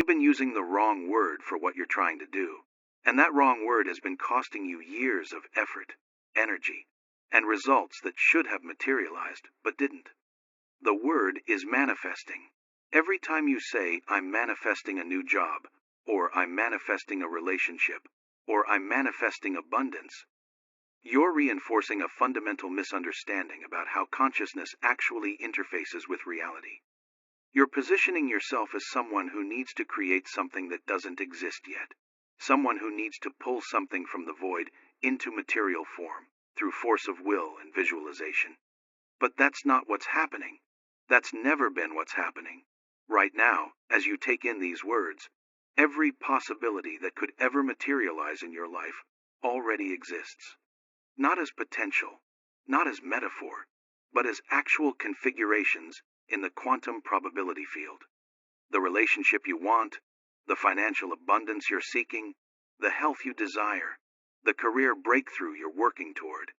been using the wrong word for what you're trying to do, and that wrong word has been costing you years of effort, energy, and results that should have materialized but didn't. The word is manifesting. Every time you say, I'm manifesting a new job, or I'm manifesting a relationship, or I'm manifesting abundance, you're reinforcing a fundamental misunderstanding about how consciousness actually interfaces with reality. You're positioning yourself as someone who needs to create something that doesn't exist yet. Someone who needs to pull something from the void into material form through force of will and visualization. But that's not what's happening. That's never been what's happening. Right now, as you take in these words, every possibility that could ever materialize in your life already exists. Not as potential, not as metaphor, but as actual configurations in the quantum probability field. The relationship you want, the financial abundance you're seeking, the health you desire, the career breakthrough you're working toward.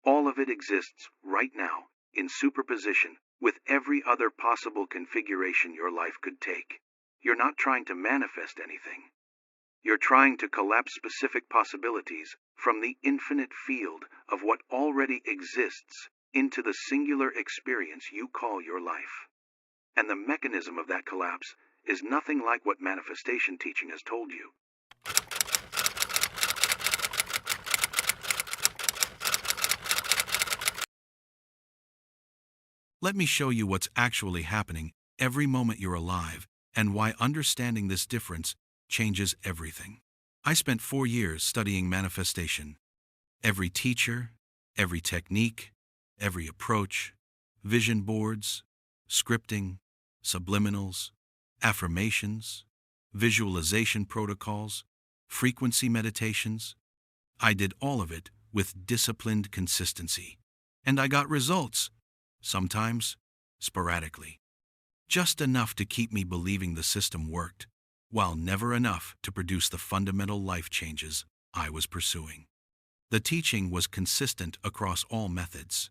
All of it exists right now in superposition with every other possible configuration your life could take. You're not trying to manifest anything. You're trying to collapse specific possibilities from the infinite field of what already exists into the singular experience you call your life. And the mechanism of that collapse is nothing like what manifestation teaching has told you. Let me show you what's actually happening every moment you're alive and why understanding this difference changes everything. I spent 4 years studying manifestation. Every teacher, every technique, every approach, vision boards, scripting, subliminals, affirmations, visualization protocols, frequency meditations. I did all of it with disciplined consistency. And I got results, sometimes sporadically. Just enough to keep me believing the system worked, while never enough to produce the fundamental life changes I was pursuing. The teaching was consistent across all methods.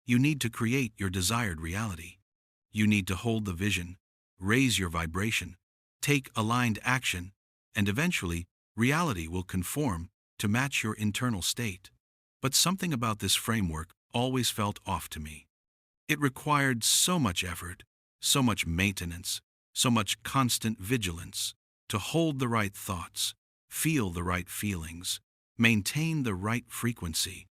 You need to create your desired reality. You need to hold the vision, raise your vibration, take aligned action, and eventually, reality will conform to match your internal state. But something about this framework always felt off to me. It required so much effort, so much maintenance, so much constant vigilance to hold the right thoughts, feel the right feelings, maintain the right frequency.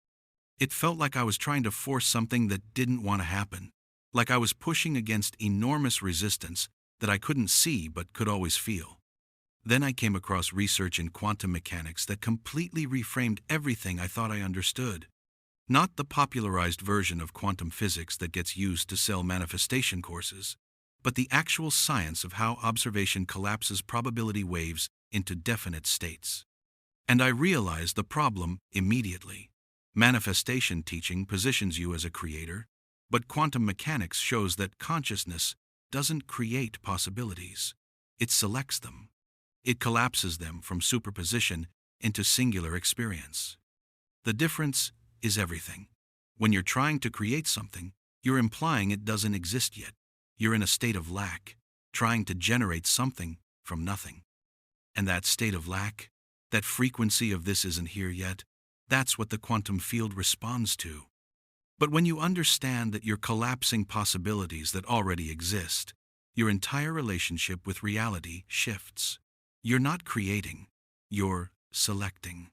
It felt like I was trying to force something that didn't want to happen, like I was pushing against enormous resistance that I couldn't see but could always feel. Then I came across research in quantum mechanics that completely reframed everything I thought I understood. Not the popularized version of quantum physics that gets used to sell manifestation courses, but the actual science of how observation collapses probability waves into definite states. And I realized the problem immediately. Manifestation teaching positions you as a creator, but quantum mechanics shows that consciousness doesn't create possibilities. It selects them. It collapses them from superposition into singular experience. The difference is everything. When you're trying to create something, you're implying it doesn't exist yet. You're in a state of lack, trying to generate something from nothing. And that state of lack, that frequency of this isn't here yet, that's what the quantum field responds to. But when you understand that you're collapsing possibilities that already exist, your entire relationship with reality shifts. You're not creating, you're selecting.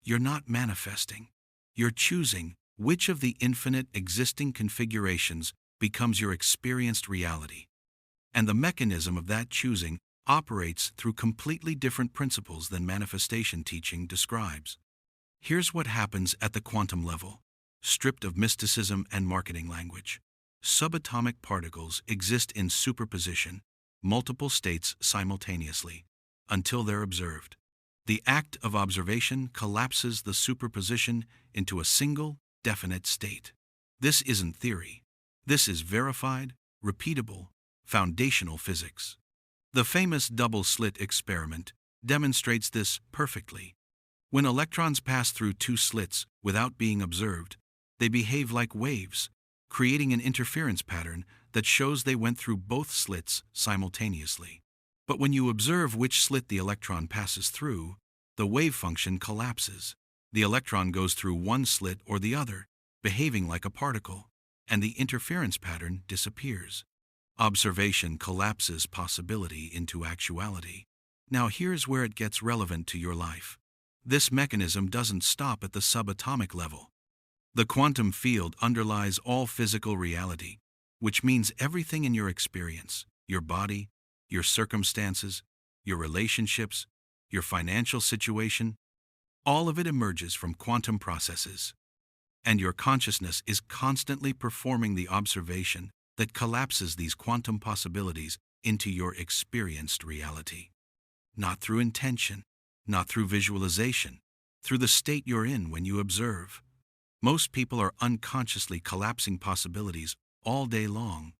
You're not manifesting. You're choosing which of the infinite existing configurations becomes your experienced reality. And the mechanism of that choosing operates through completely different principles than manifestation teaching describes. Here's what happens at the quantum level, stripped of mysticism and marketing language. Subatomic particles exist in superposition, multiple states simultaneously, until they're observed. The act of observation collapses the superposition into a single, definite state. This isn't theory. This is verified, repeatable, foundational physics. The famous double-slit experiment demonstrates this perfectly. When electrons pass through two slits without being observed, they behave like waves, creating an interference pattern that shows they went through both slits simultaneously. But when you observe which slit the electron passes through, the wave function collapses. The electron goes through one slit or the other, behaving like a particle, and the interference pattern disappears. Observation collapses possibility into actuality. Now here's where it gets relevant to your life. This mechanism doesn't stop at the subatomic level. The quantum field underlies all physical reality, which means everything in your experience, your body, your circumstances, your relationships, your financial situation, all of it emerges from quantum processes. And your consciousness is constantly performing the observation that collapses these quantum possibilities into your experienced reality. Not through intention, not through visualization, through the state you're in when you observe. Most people are unconsciously collapsing possibilities all day long.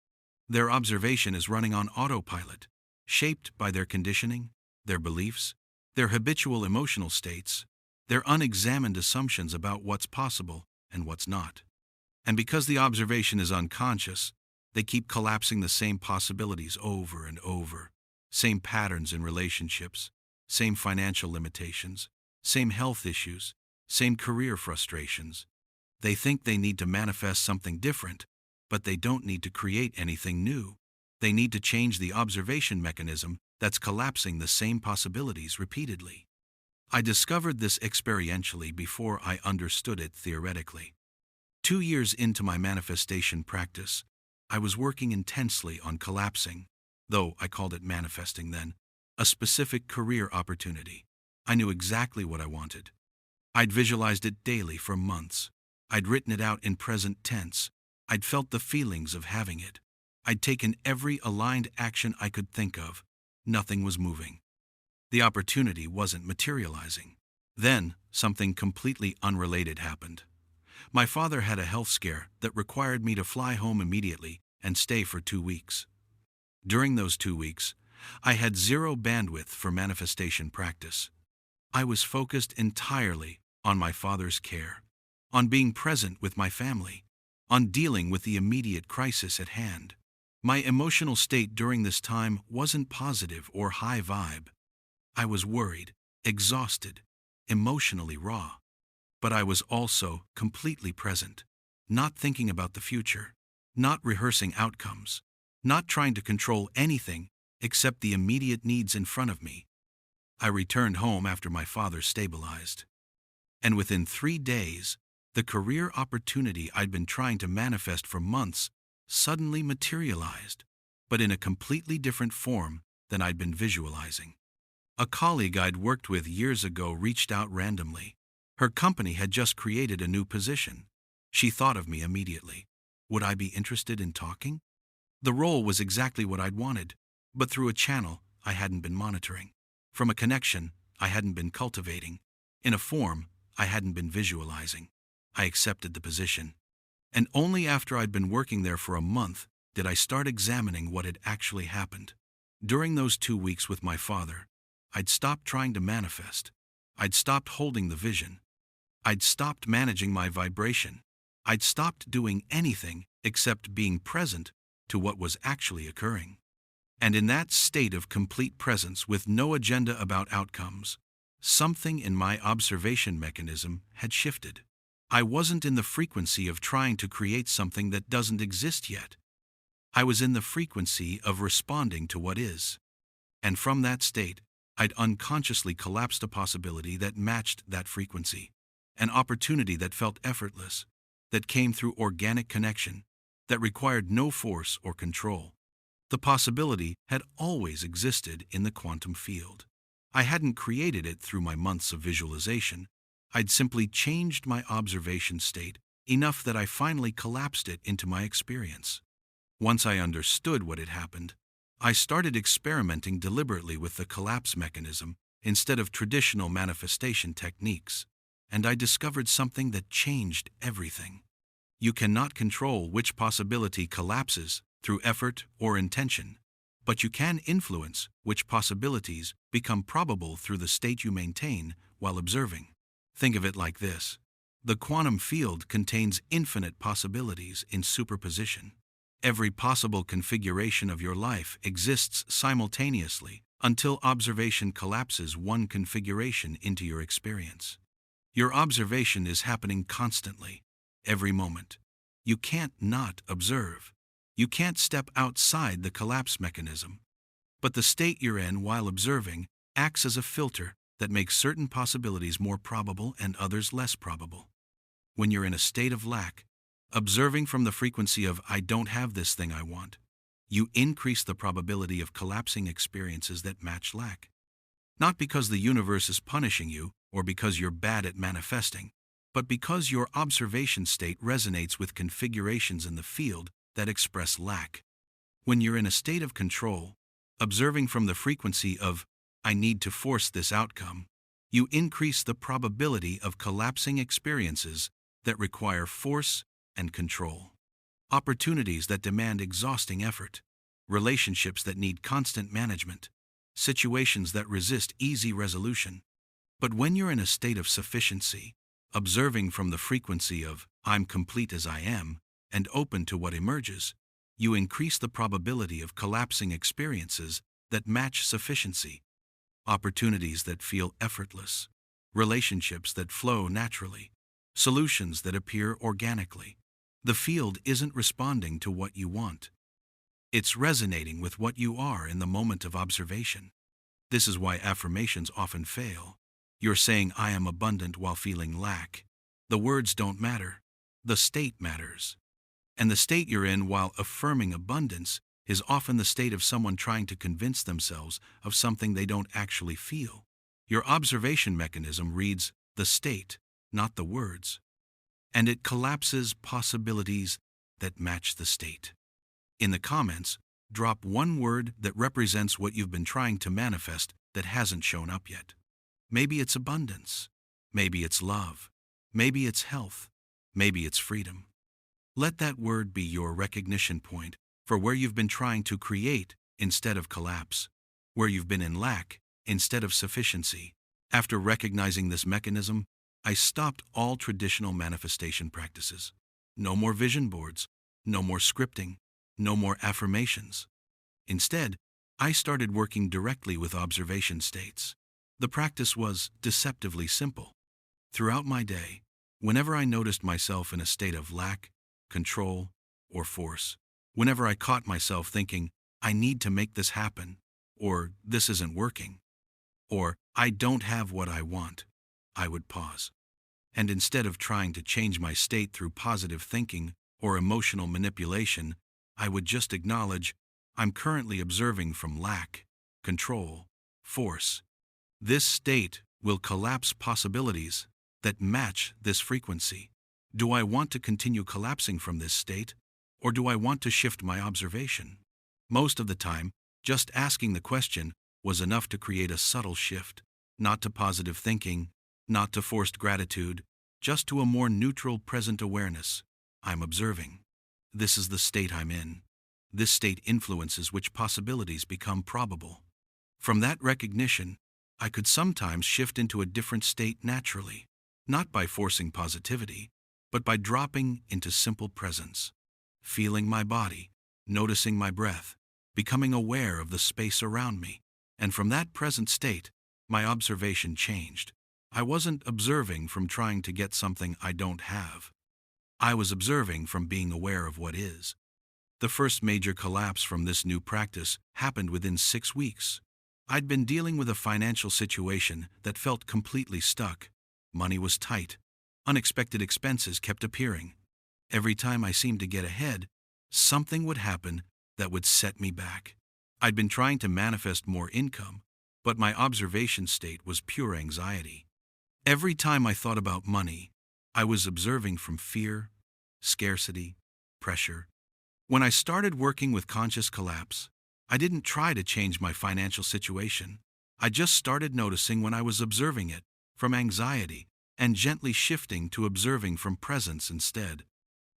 Their observation is running on autopilot, shaped by their conditioning, their beliefs, their habitual emotional states, their unexamined assumptions about what's possible and what's not. And because the observation is unconscious, they keep collapsing the same possibilities over and over. Same patterns in relationships, same financial limitations, same health issues, same career frustrations. They think they need to manifest something different, but they don't need to create anything new. They need to change the observation mechanism that's collapsing the same possibilities repeatedly. I discovered this experientially before I understood it theoretically. 2 years into my manifestation practice, I was working intensely on collapsing, though I called it manifesting then, a specific career opportunity. I knew exactly what I wanted. I'd visualized it daily for months. I'd written it out in present tense. I'd felt the feelings of having it. I'd taken every aligned action I could think of. Nothing was moving. The opportunity wasn't materializing. Then, something completely unrelated happened. My father had a health scare that required me to fly home immediately and stay for 2 weeks. During those 2 weeks, I had zero bandwidth for manifestation practice. I was focused entirely on my father's care, on being present with my family, on dealing with the immediate crisis at hand. My emotional state during this time wasn't positive or high vibe. I was worried, exhausted, emotionally raw. But I was also completely present, not thinking about the future, not rehearsing outcomes, not trying to control anything except the immediate needs in front of me. I returned home after my father stabilized. And within 3 days, the career opportunity I'd been trying to manifest for months suddenly materialized, but in a completely different form than I'd been visualizing. A colleague I'd worked with years ago reached out randomly. Her company had just created a new position. She thought of me immediately. Would I be interested in talking? The role was exactly what I'd wanted, but through a channel I hadn't been monitoring, from a connection I hadn't been cultivating, in a form I hadn't been visualizing. I accepted the position. And only after I'd been working there for a month did I start examining what had actually happened. During those 2 weeks with my father, I'd stopped trying to manifest. I'd stopped holding the vision. I'd stopped managing my vibration. I'd stopped doing anything except being present to what was actually occurring. And in that state of complete presence with no agenda about outcomes, something in my observation mechanism had shifted. I wasn't in the frequency of trying to create something that doesn't exist yet. I was in the frequency of responding to what is. And from that state, I'd unconsciously collapsed a possibility that matched that frequency, an opportunity that felt effortless, that came through organic connection, that required no force or control. The possibility had always existed in the quantum field. I hadn't created it through my months of visualization. I'd simply changed my observation state enough that I finally collapsed it into my experience. Once I understood what had happened, I started experimenting deliberately with the collapse mechanism instead of traditional manifestation techniques, and I discovered something that changed everything. You cannot control which possibility collapses through effort or intention, but you can influence which possibilities become probable through the state you maintain while observing. Think of it like this. The quantum field contains infinite possibilities in superposition. Every possible configuration of your life exists simultaneously until observation collapses one configuration into your experience. Your observation is happening constantly, every moment. You can't not observe. You can't step outside the collapse mechanism. But the state you're in while observing acts as a filter that makes certain possibilities more probable and others less probable. When you're in a state of lack, observing from the frequency of "I don't have this thing I want," you increase the probability of collapsing experiences that match lack. Not because the universe is punishing you or because you're bad at manifesting, but because your observation state resonates with configurations in the field that express lack. When you're in a state of control, observing from the frequency of "I need to force this outcome," you increase the probability of collapsing experiences that require force and control. Opportunities that demand exhausting effort, relationships that need constant management, situations that resist easy resolution. But when you're in a state of sufficiency, observing from the frequency of "I'm complete as I am" and open to what emerges, you increase the probability of collapsing experiences that match sufficiency. Opportunities that feel effortless, relationships that flow naturally, solutions that appear organically. The field isn't responding to what you want. It's resonating with what you are in the moment of observation. This is why affirmations often fail. You're saying "I am abundant" while feeling lack. The words don't matter. The state matters. And the state you're in while affirming abundance is often the state of someone trying to convince themselves of something they don't actually feel. Your observation mechanism reads the state, not the words. And it collapses possibilities that match the state. In the comments, drop one word that represents what you've been trying to manifest that hasn't shown up yet. Maybe it's abundance. Maybe it's love. Maybe it's health. Maybe it's freedom. Let that word be your recognition point for where you've been trying to create instead of collapse, where you've been in lack instead of sufficiency. After recognizing this mechanism, I stopped all traditional manifestation practices. No more vision boards, no more scripting, no more affirmations. Instead, I started working directly with observation states. The practice was deceptively simple. Throughout my day, whenever I noticed myself in a state of lack, control, or force, whenever I caught myself thinking, "I need to make this happen," or "this isn't working," or "I don't have what I want," I would pause. And instead of trying to change my state through positive thinking or emotional manipulation, I would just acknowledge, "I'm currently observing from lack, control, force." This state will collapse possibilities that match this frequency. Do I want to continue collapsing from this state, or do I want to shift my observation? Most of the time, just asking the question was enough to create a subtle shift, not to positive thinking, not to forced gratitude, just to a more neutral present awareness. I'm observing. This is the state I'm in. This state influences which possibilities become probable. From that recognition, I could sometimes shift into a different state naturally, not by forcing positivity, but by dropping into simple presence, feeling my body, noticing my breath, becoming aware of the space around me. And from that present state, my observation changed. I wasn't observing from trying to get something I don't have. I was observing from being aware of what is. The first major collapse from this new practice happened within 6 weeks. I'd been dealing with a financial situation that felt completely stuck. Money was tight. Unexpected expenses kept appearing. Every time I seemed to get ahead, something would happen that would set me back. I'd been trying to manifest more income, but my observation state was pure anxiety. Every time I thought about money, I was observing from fear, scarcity, pressure. When I started working with conscious collapse, I didn't try to change my financial situation. I just started noticing when I was observing it from anxiety and gently shifting to observing from presence instead.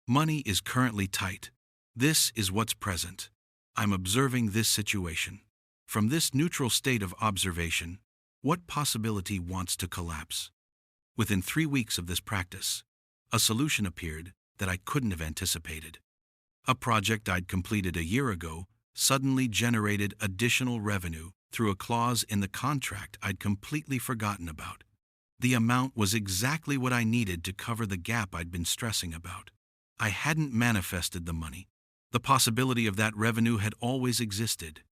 Money is currently tight. This is what's present. I'm observing this situation. From this neutral state of observation, what possibility wants to collapse? Within 3 weeks of this practice, a solution appeared that I couldn't have anticipated. A project I'd completed a year ago suddenly generated additional revenue through a clause in the contract I'd completely forgotten about. The amount was exactly what I needed to cover the gap I'd been stressing about. I hadn't manifested the money. The possibility of that revenue had always existed.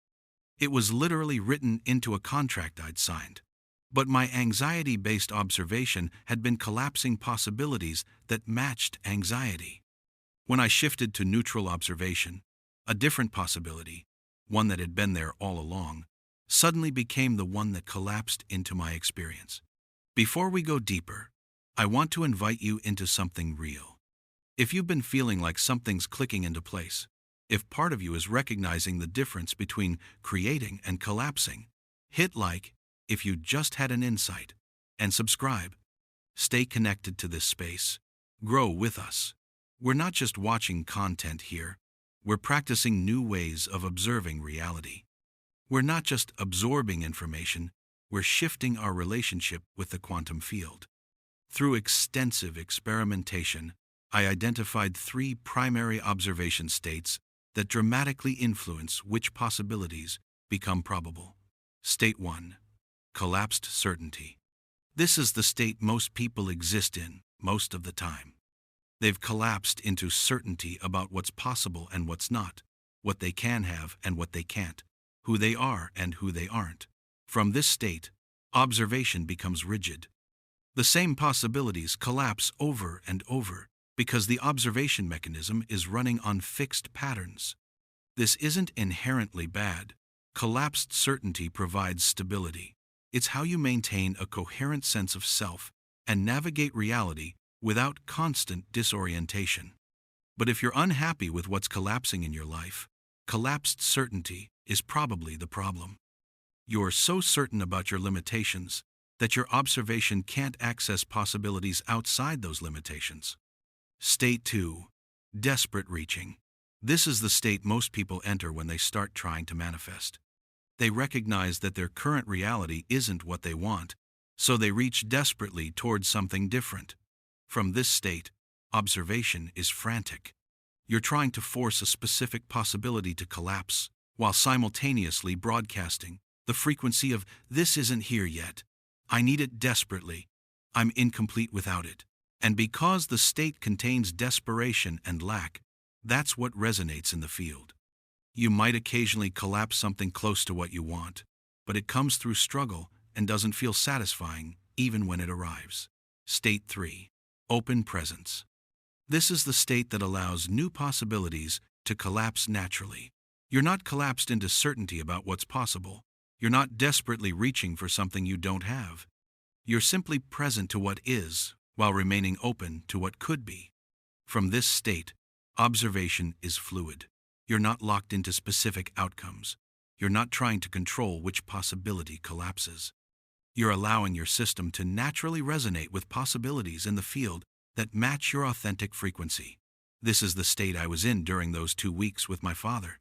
It was literally written into a contract I'd signed. But my anxiety-based observation had been collapsing possibilities that matched anxiety. When I shifted to neutral observation, a different possibility, one that had been there all along, suddenly became the one that collapsed into my experience. Before we go deeper, I want to invite you into something real. If you've been feeling like something's clicking into place, if part of you is recognizing the difference between creating and collapsing, hit like if you just had an insight, and subscribe. Stay connected to this space. Grow with us. We're not just watching content here, we're practicing new ways of observing reality. We're not just absorbing information, we're shifting our relationship with the quantum field. Through extensive experimentation, I identified 3 primary observation states that dramatically influence which possibilities become probable. State 1. Collapsed certainty. This is the state most people exist in most of the time. They've collapsed into certainty about what's possible and what's not, what they can have and what they can't, who they are and who they aren't. From this state, observation becomes rigid. The same possibilities collapse over and over because the observation mechanism is running on fixed patterns. This isn't inherently bad. Collapsed certainty provides stability. It's how you maintain a coherent sense of self and navigate reality without constant disorientation. But if you're unhappy with what's collapsing in your life, collapsed certainty is probably the problem. You're so certain about your limitations that your observation can't access possibilities outside those limitations. State 2. Desperate reaching. This is the state most people enter when they start trying to manifest. They recognize that their current reality isn't what they want, so they reach desperately towards something different. From this state, observation is frantic. You're trying to force a specific possibility to collapse, while simultaneously broadcasting the frequency of "this isn't here yet. I need it desperately. I'm incomplete without it." And because the state contains desperation and lack, that's what resonates in the field. You might occasionally collapse something close to what you want, but it comes through struggle and doesn't feel satisfying even when it arrives. State 3. Open presence. This is the state that allows new possibilities to collapse naturally. You're not collapsed into certainty about what's possible. You're not desperately reaching for something you don't have. You're simply present to what is, while remaining open to what could be. From this state, observation is fluid. You're not locked into specific outcomes. You're not trying to control which possibility collapses. You're allowing your system to naturally resonate with possibilities in the field that match your authentic frequency. This is the state I was in during those 2 weeks with my father.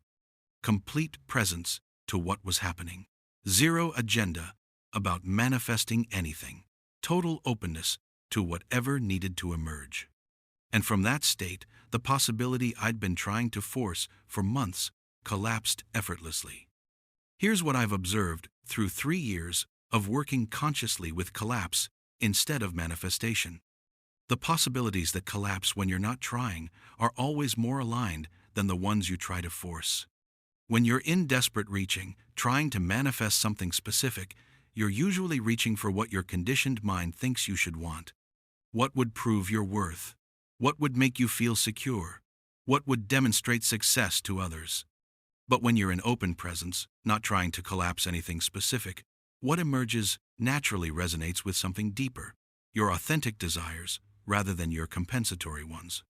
Complete presence to what was happening. Zero agenda about manifesting anything. Total openness to whatever needed to emerge. And from that state, the possibility I'd been trying to force for months collapsed effortlessly. Here's what I've observed through 3 years of working consciously with collapse instead of manifestation. The possibilities that collapse when you're not trying are always more aligned than the ones you try to force. When you're in desperate reaching, trying to manifest something specific, you're usually reaching for what your conditioned mind thinks you should want. What would prove your worth? What would make you feel secure? What would demonstrate success to others? But when you're in open presence, not trying to collapse anything specific, what emerges naturally resonates with something deeper, your authentic desires, rather than your compensatory ones.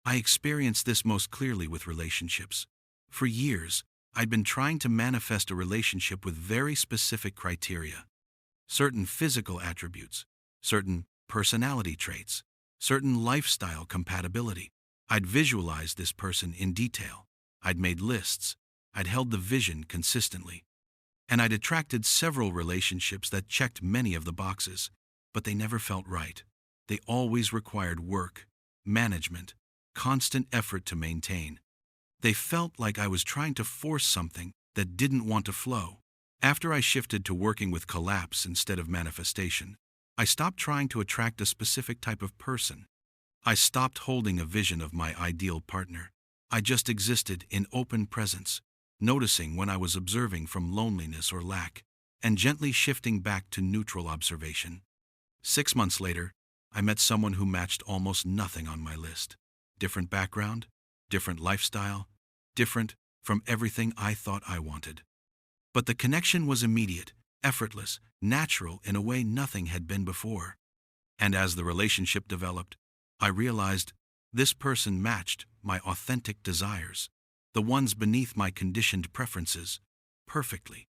I experienced this most clearly with relationships. For years, I'd been trying to manifest a relationship with very specific criteria. Certain physical attributes, certain personality traits, certain lifestyle compatibility. I'd visualized this person in detail. I'd made lists. I'd held the vision consistently. And I'd attracted several relationships that checked many of the boxes, but they never felt right. They always required work, management, constant effort to maintain. They felt like I was trying to force something that didn't want to flow. After I shifted to working with collapse instead of manifestation, I stopped trying to attract a specific type of person. I stopped holding a vision of my ideal partner. I just existed in open presence, noticing when I was observing from loneliness or lack, and gently shifting back to neutral observation. 6 months later, I met someone who matched almost nothing on my list. Different background, different lifestyle, different from everything I thought I wanted. But the connection was immediate, effortless, natural in a way nothing had been before. And as the relationship developed, I realized this person matched my authentic desires, the ones beneath my conditioned preferences, perfectly.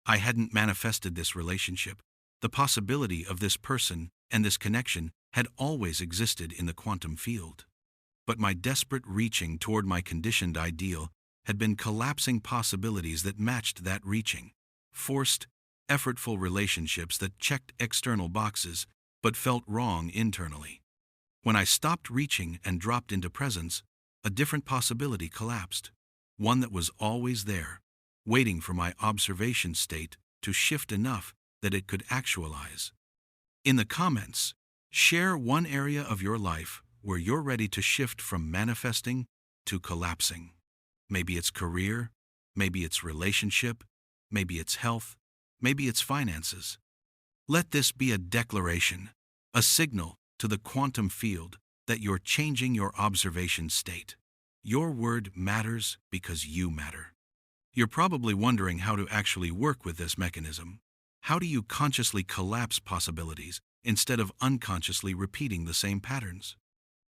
I hadn't manifested this relationship. The possibility of this person and this connection had always existed in the quantum field. But my desperate reaching toward my conditioned ideal had been collapsing possibilities that matched that reaching, forced, effortful relationships that checked external boxes but felt wrong internally. When I stopped reaching and dropped into presence, a different possibility collapsed, one that was always there, waiting for my observation state to shift enough that it could actualize. In the comments, share one area of your life where you're ready to shift from manifesting to collapsing. Maybe it's career, maybe it's relationship, maybe it's health, maybe it's finances. Let this be a declaration, a signal to the quantum field that you're changing your observation state. Your word matters because you matter. You're probably wondering how to actually work with this mechanism. How do you consciously collapse possibilities instead of unconsciously repeating the same patterns?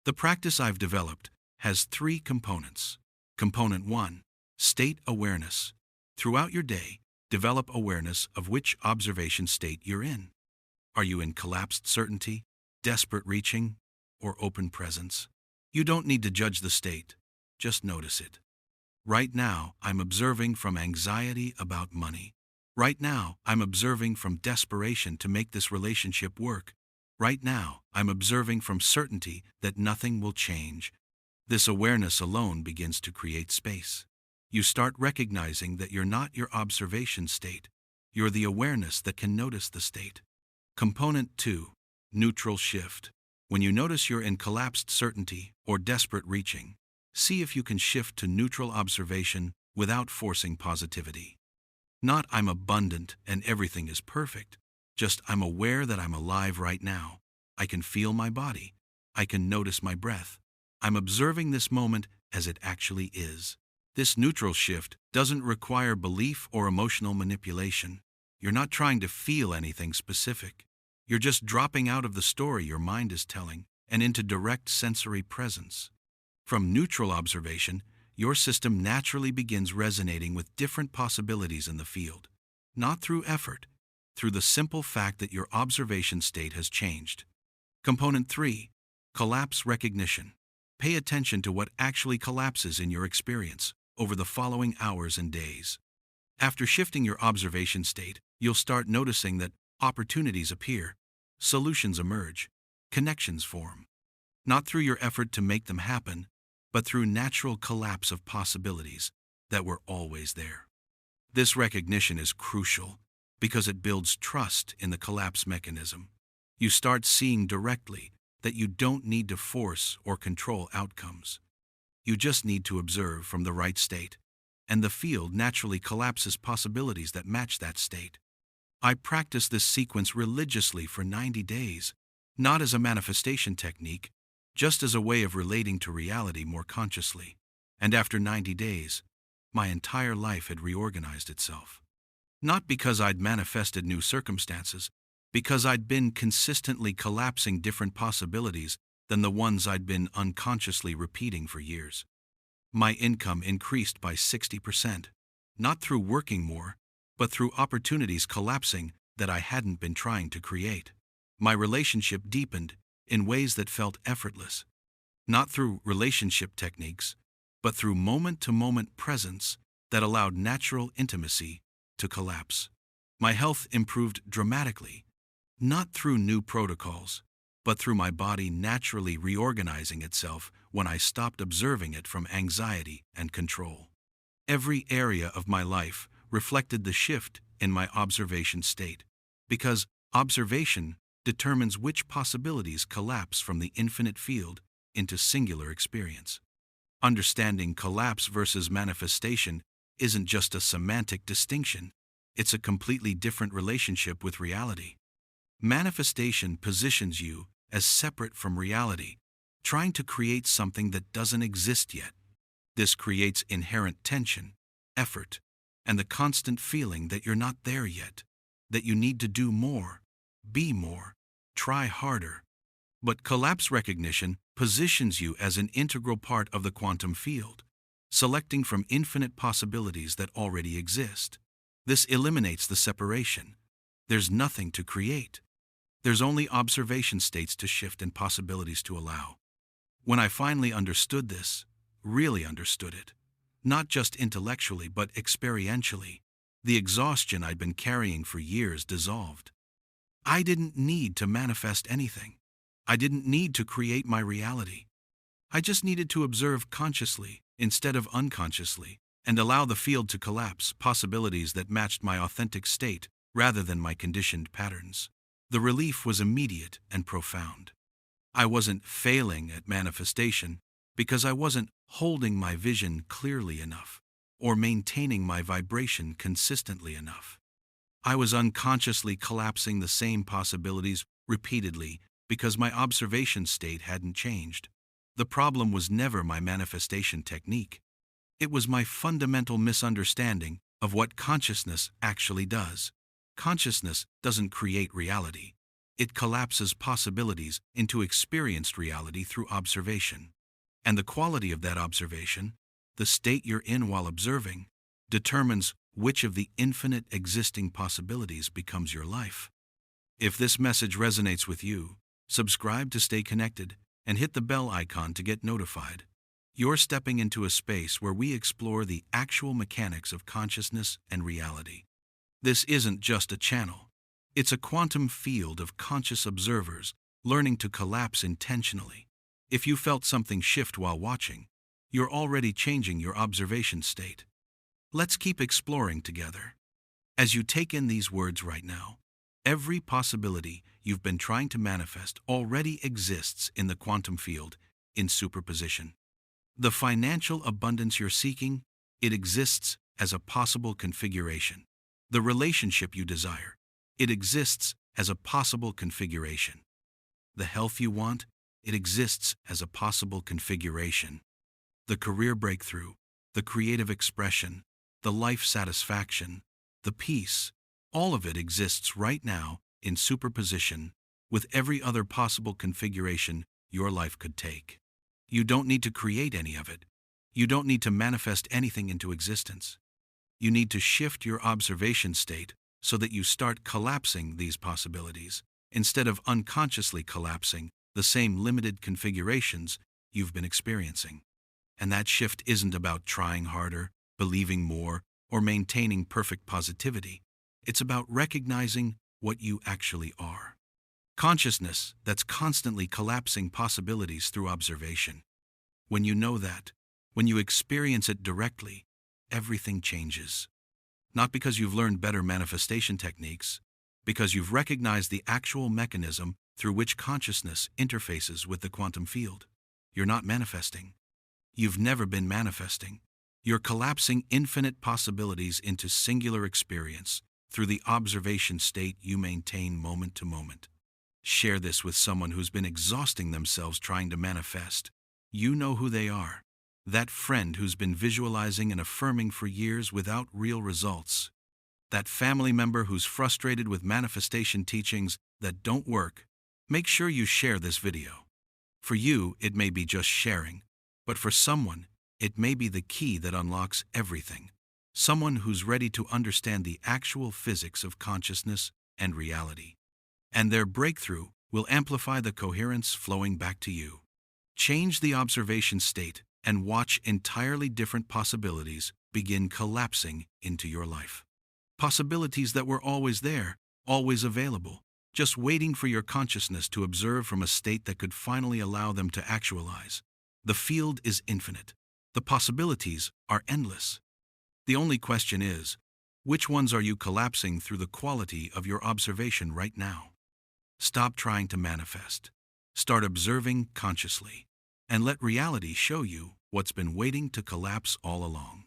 The practice I've developed has 3 components. Component 1, state awareness. Throughout your day, develop awareness of which observation state you're in. Are you in collapsed certainty, desperate reaching, or open presence? You don't need to judge the state, just notice it. Right now, I'm observing from anxiety about money. Right now, I'm observing from desperation to make this relationship work. Right now, I'm observing from certainty that nothing will change. This awareness alone begins to create space. You start recognizing that you're not your observation state. You're the awareness that can notice the state. Component 2, neutral shift. When you notice you're in collapsed certainty or desperate reaching, see if you can shift to neutral observation without forcing positivity. Not I'm abundant and everything is perfect, just I'm aware that I'm alive right now. I can feel my body. I can notice my breath. I'm observing this moment as it actually is. This neutral shift doesn't require belief or emotional manipulation. You're not trying to feel anything specific. You're just dropping out of the story your mind is telling and into direct sensory presence. From neutral observation, your system naturally begins resonating with different possibilities in the field, not through effort, through the simple fact that your observation state has changed. Component 3, collapse recognition. Pay attention to what actually collapses in your experience over the following hours and days. After shifting your observation state, you'll start noticing that opportunities appear, solutions emerge, connections form. Not through your effort to make them happen, but through natural collapse of possibilities that were always there. This recognition is crucial because it builds trust in the collapse mechanism. You start seeing directly that you don't need to force or control outcomes. You just need to observe from the right state, and the field naturally collapses possibilities that match that state. I practice this sequence religiously for 90 days, not as a manifestation technique, just as a way of relating to reality more consciously. And after 90 days, my entire life had reorganized itself. Not because I'd manifested new circumstances, because I'd been consistently collapsing different possibilities than the ones I'd been unconsciously repeating for years. My income increased by 60%, not through working more, but through opportunities collapsing that I hadn't been trying to create. My relationship deepened in ways that felt effortless, not through relationship techniques, but through moment-to-moment presence that allowed natural intimacy to collapse. My health improved dramatically, not through new protocols, but through my body naturally reorganizing itself when I stopped observing it from anxiety and control. Every area of my life reflected the shift in my observation state, because observation determines which possibilities collapse from the infinite field into singular experience. Understanding collapse versus manifestation isn't just a semantic distinction, it's a completely different relationship with reality. Manifestation positions you as separate from reality, trying to create something that doesn't exist yet. This creates inherent tension, effort, and the constant feeling that you're not there yet, that you need to do more, be more, try harder. But collapse recognition positions you as an integral part of the quantum field, selecting from infinite possibilities that already exist. This eliminates the separation. There's nothing to create. There's only observation states to shift and possibilities to allow. When I finally understood this, really understood it, not just intellectually but experientially, the exhaustion I'd been carrying for years dissolved. I didn't need to manifest anything. I didn't need to create my reality. I just needed to observe consciously instead of unconsciously and allow the field to collapse, possibilities that matched my authentic state rather than my conditioned patterns. The relief was immediate and profound. I wasn't failing at manifestation because I wasn't holding my vision clearly enough or maintaining my vibration consistently enough. I was unconsciously collapsing the same possibilities repeatedly because my observation state hadn't changed. The problem was never my manifestation technique. It was my fundamental misunderstanding of what consciousness actually does. Consciousness doesn't create reality. It collapses possibilities into experienced reality through observation. And the quality of that observation, the state you're in while observing, determines which of the infinite existing possibilities becomes your life. If this message resonates with you, subscribe to stay connected and hit the bell icon to get notified. You're stepping into a space where we explore the actual mechanics of consciousness and reality. This isn't just a channel. It's a quantum field of conscious observers learning to collapse intentionally. If you felt something shift while watching, you're already changing your observation state. Let's keep exploring together. As you take in these words right now, every possibility you've been trying to manifest already exists in the quantum field in superposition. The financial abundance you're seeking, it exists as a possible configuration. The relationship you desire, it exists as a possible configuration. The health you want, it exists as a possible configuration. The career breakthrough, the creative expression, the life satisfaction, the peace, all of it exists right now in superposition with every other possible configuration your life could take. You don't need to create any of it. You don't need to manifest anything into existence. You need to shift your observation state so that you start collapsing these possibilities instead of unconsciously collapsing the same limited configurations you've been experiencing. And that shift isn't about trying harder, believing more, or maintaining perfect positivity. It's about recognizing what you actually are. Consciousness that's constantly collapsing possibilities through observation. When you know that, when you experience it directly, everything changes. Not because you've learned better manifestation techniques, because you've recognized the actual mechanism through which consciousness interfaces with the quantum field. You're not manifesting. You've never been manifesting. You're collapsing infinite possibilities into singular experience through the observation state you maintain moment to moment. Share this with someone who's been exhausting themselves trying to manifest. You know who they are. That friend who's been visualizing and affirming for years without real results. That family member who's frustrated with manifestation teachings that don't work. Make sure you share this video. For you, it may be just sharing, but for someone, it may be the key that unlocks everything. Someone who's ready to understand the actual physics of consciousness and reality. And their breakthrough will amplify the coherence flowing back to you. Change the observation state and watch entirely different possibilities begin collapsing into your life. Possibilities that were always there, always available, just waiting for your consciousness to observe from a state that could finally allow them to actualize. The field is infinite. The possibilities are endless. The only question is, Which ones are you collapsing through the quality of your observation right now? Stop trying to manifest. Start observing consciously. And let reality show you what's been waiting to collapse all along.